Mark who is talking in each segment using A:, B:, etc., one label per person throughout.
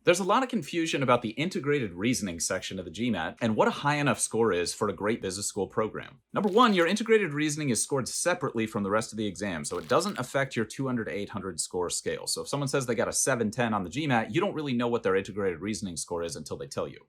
A: There's a lot of confusion about the integrated reasoning section of the GMAT and what a high enough score is for a great business school program. Number one, your integrated reasoning is scored separately from the rest of the exam, so it doesn't affect your 200 to 800 score scale. So if someone says they got a 710 on the GMAT, you don't really know what their integrated reasoning score is until they tell you.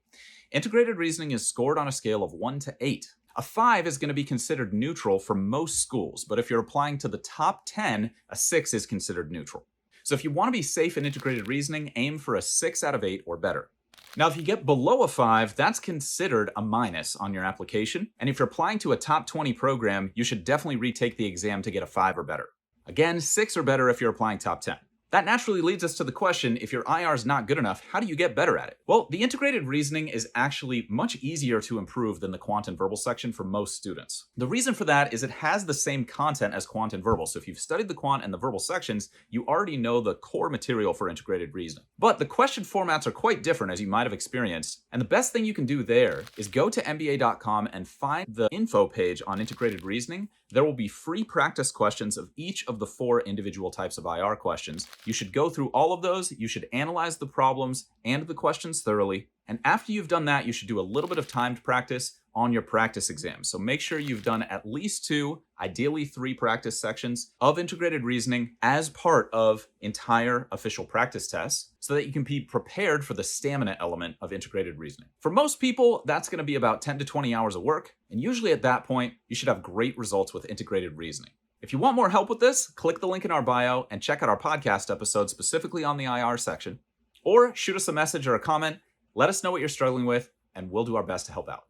A: Integrated reasoning is scored on a scale of 1 to 8. A 5 is going to be considered neutral for most schools, but if you're applying to the top 10, a 6 is considered neutral. So if you want to be safe in integrated reasoning, aim for a 6 out of 8 or better. Now, if you get below a 5, that's considered a minus on your application. And if you're applying to a top 20 program, you should definitely retake the exam to get a 5 or better. Again, 6 or better if you're applying top 10. That naturally leads us to the question, if your IR is not good enough, how do you get better at it? Well, the integrated reasoning is actually much easier to improve than the quant and verbal section for most students. The reason for that is it has the same content as quant and verbal. So if you've studied the quant and the verbal sections, you already know the core material for integrated reasoning. But the question formats are quite different, as you might have experienced. And the best thing you can do there is go to mba.com and find the info page on integrated reasoning. There will be free practice questions of each of the 4 individual types of IR questions. You should go through all of those. You should analyze the problems and the questions thoroughly. And after you've done that, you should do a little bit of timed practice on your practice exam. So make sure you've done at least 2, ideally 3 practice sections of integrated reasoning as part of entire official practice tests so that you can be prepared for the stamina element of integrated reasoning. For most people, that's going to be about 10 to 20 hours of work. And usually at that point, you should have great results with integrated reasoning. If you want more help with this, click the link in our bio and check out our podcast episode specifically on the IR section. Or shoot us a message or a comment. Let us know what you're struggling with, and we'll do our best to help out.